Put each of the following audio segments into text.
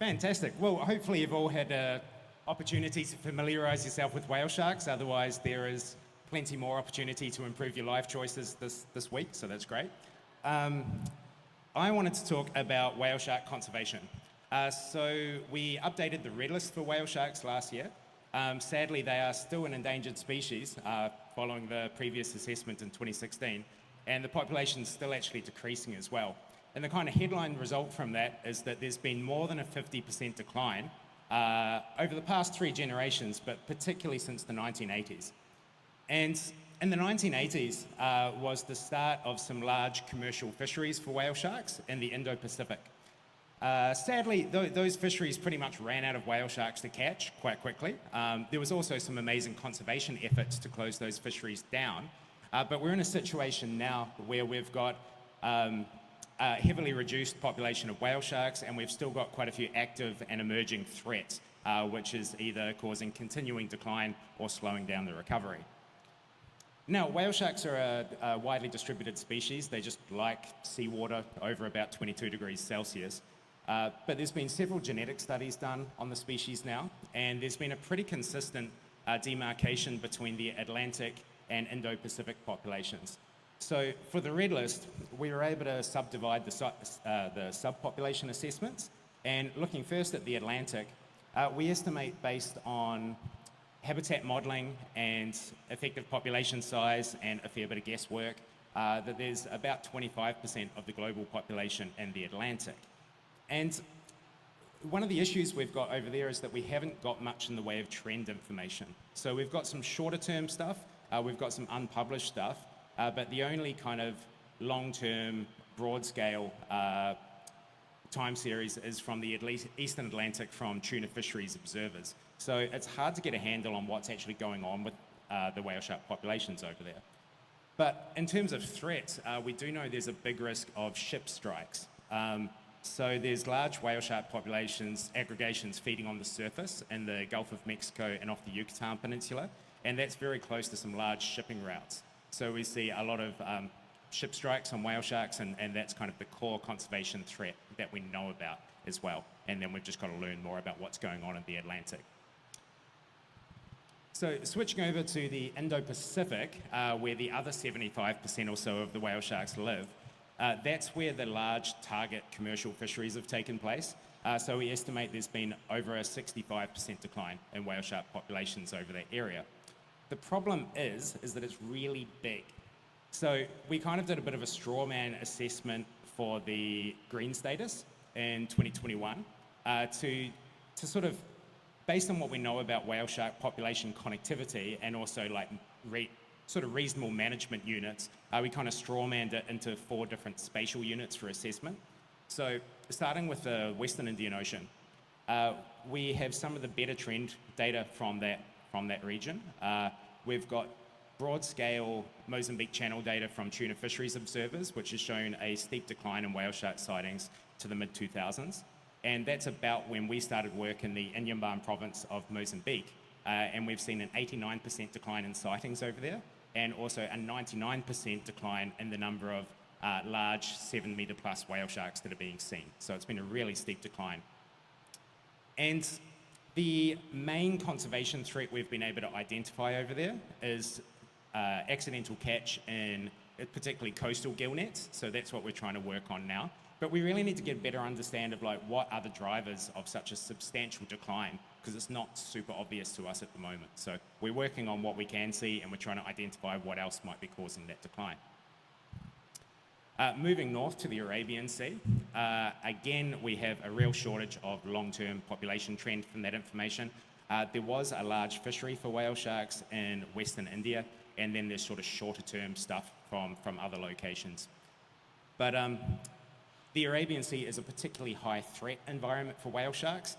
Fantastic. Well, hopefully you've all had opportunity to familiarise yourself with whale sharks. Otherwise, there is plenty more opportunity to improve your life choices this week, so that's great. I wanted to talk about whale shark conservation. So we updated the red list for whale sharks last year. Sadly, they are still an endangered species following the previous assessment in 2016, and the population is still actually decreasing as well. And the kind of headline result from that is that there's been more than a 50% decline over the past 3 generations, but particularly since the 1980s. And in the 1980s was the start of some large commercial fisheries for whale sharks in the Indo-Pacific. Sadly, those fisheries pretty much ran out of whale sharks to catch quite quickly. There was also some amazing conservation efforts to close those fisheries down. But we're in a situation now where we've got a heavily reduced population of whale sharks, and we've still got quite a few active and emerging threats, which is either causing continuing decline or slowing down the recovery. Now, whale sharks are a widely distributed species. They just like seawater over about 22 degrees Celsius. But there's been several genetic studies done on the species now, and there's been a pretty consistent demarcation between the Atlantic and Indo-Pacific populations. So for the red list, we were able to subdivide the subpopulation assessments, and looking first at the Atlantic, we estimate based on habitat modelling and effective population size and a fair bit of guesswork that there's about 25% of the global population in the Atlantic. And one of the issues we've got over there is that we haven't got much in the way of trend information. So we've got some shorter term stuff, we've got some unpublished stuff, but the only kind of long-term, broad-scale time series is from the Eastern Atlantic from tuna fisheries observers. So it's hard to get a handle on what's actually going on with the whale shark populations over there. But in terms of threats, we do know there's a big risk of ship strikes. So there's large whale shark populations, aggregations feeding on the surface in the Gulf of Mexico and off the Yucatan Peninsula, and that's very close to some large shipping routes. So we see a lot of ship strikes on whale sharks, and that's kind of the core conservation threat that we know about as well. And then we've just got to learn more about what's going on in the Atlantic. So switching over to the Indo-Pacific, where the other 75% or so of the whale sharks live, that's where the large target commercial fisheries have taken place. So we estimate there's been over a 65% decline in whale shark populations over that area. The problem is that it's really big. So we kind of did a bit of a straw man assessment for the green status in 2021 to sort of, based on what we know about whale shark population connectivity and also like sort of reasonable management units, we kind of straw manned it into 4 different spatial units for assessment. So starting with the Western Indian Ocean, we have some of the better trend data from that region. We've got broad-scale Mozambique Channel data from tuna fisheries observers, which has shown a steep decline in whale shark sightings to the mid-2000s. And that's about when we started work in the Inhambane province of Mozambique. And we've seen an 89% decline in sightings over there, and also a 99% decline in the number of large 7-metre plus whale sharks that are being seen. So it's been a really steep decline. And the main conservation threat we've been able to identify over there is accidental catch in particularly coastal gill nets. So that's what we're trying to work on now. But we really need to get a better understanding of like what are the drivers of such a substantial decline, because it's not super obvious to us at the moment. So we're working on what we can see, and we're trying to identify what else might be causing that decline. Moving north to the Arabian Sea, again, we have a real shortage of long-term population trend from that information. There was a large fishery for whale sharks in Western India, and then there's sort of shorter-term stuff from other locations. But the Arabian Sea is a particularly high threat environment for whale sharks.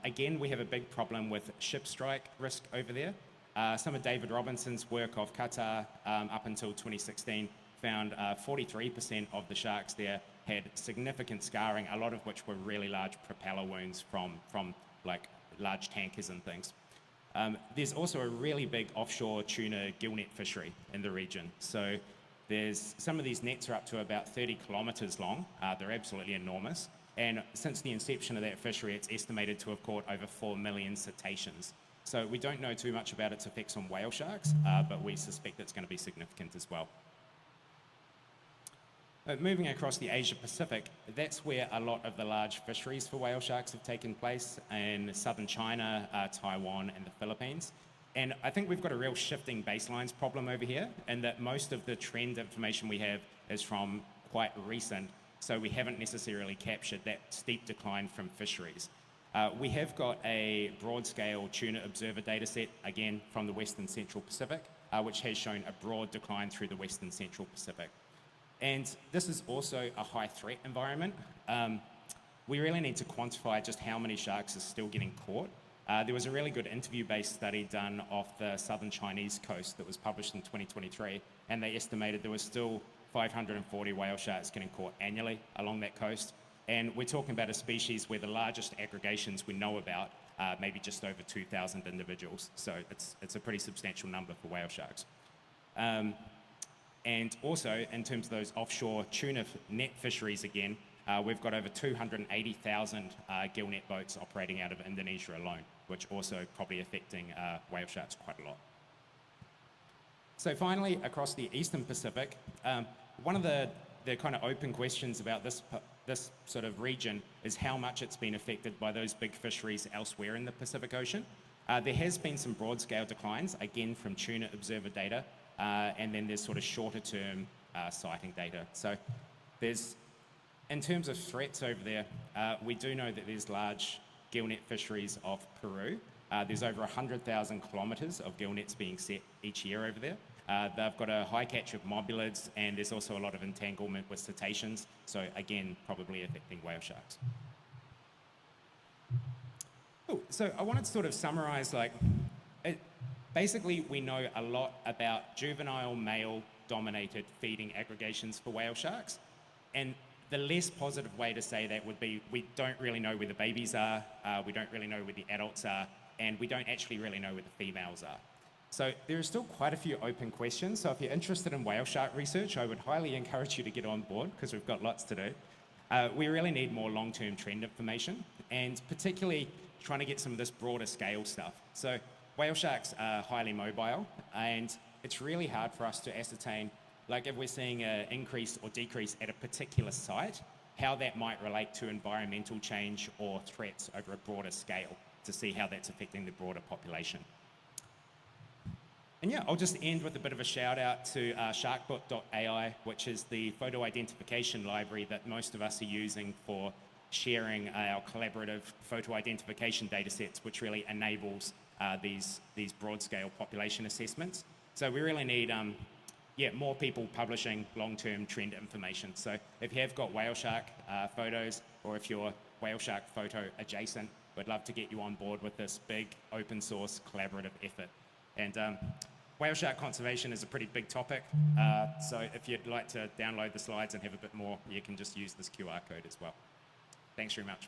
Again, we have a big problem with ship strike risk over there. Some of David Robinson's work of Qatar up until 2016 found 43% of the sharks there had significant scarring, a lot of which were really large propeller wounds from like large tankers and things. There's also a really big offshore tuna gillnet fishery in the region. Some of these nets are up to about 30 kilometres long. They're absolutely enormous. And since the inception of that fishery, it's estimated to have caught over 4 million cetaceans. So we don't know too much about its effects on whale sharks, but we suspect it's going to be significant as well. Moving across the Asia Pacific, that's where a lot of the large fisheries for whale sharks have taken place in southern China, Taiwan, and the Philippines. And I think we've got a real shifting baselines problem over here, in that most of the trend information we have is from quite recent, so we haven't necessarily captured that steep decline from fisheries. We have got a broad-scale tuna observer data set, again, from the Western Central Pacific, which has shown a broad decline through the Western Central Pacific. And this is also a high threat environment. We really need to quantify just how many sharks are still getting caught. There was a really good interview-based study done off the southern Chinese coast that was published in 2023, and they estimated there was still 540 whale sharks getting caught annually along that coast. And we're talking about a species where the largest aggregations we know about are maybe just over 2,000 individuals. So it's a pretty substantial number for whale sharks. And also, in terms of those offshore tuna net fisheries again, we've got over 280,000 gill net boats operating out of Indonesia alone, which also probably affecting whale sharks quite a lot. So finally, across the Eastern Pacific, one of the kind of open questions about this sort of region is how much it's been affected by those big fisheries elsewhere in the Pacific Ocean. There has been some broad-scale declines, again from tuna observer data, and then there's sort of shorter-term sighting data. So in terms of threats over there, we do know that there's large gillnet fisheries off Peru. There's over 100,000 kilometres of gillnets being set each year over there. They've got a high catch of mobulids, and there's also a lot of entanglement with cetaceans, so again, probably affecting whale sharks. Cool. So I wanted to sort of summarise, basically we know a lot about juvenile male-dominated feeding aggregations for whale sharks, and the less positive way to say that would be we don't really know where the babies are, we don't really know where the adults are, and we don't actually really know where the females are. So there are still quite a few open questions, so if you're interested in whale shark research, I would highly encourage you to get on board, because we've got lots to do. We really need more long-term trend information, and particularly trying to get some of this broader scale stuff. So whale sharks are highly mobile, and it's really hard for us to ascertain, if we're seeing an increase or decrease at a particular site, how that might relate to environmental change or threats over a broader scale to see how that's affecting the broader population. And yeah, I'll just end with a bit of a shout out to sharkbook.ai, which is the photo identification library that most of us are using for sharing our collaborative photo identification data sets, which really enables these broad-scale population assessments. So we really need more people publishing long-term trend information. So if you have got whale shark photos, or if you're whale shark photo adjacent, we'd love to get you on board with this big open source collaborative effort. And whale shark conservation is a pretty big topic. So if you'd like to download the slides and have a bit more, you can just use this QR code as well. Thanks very much.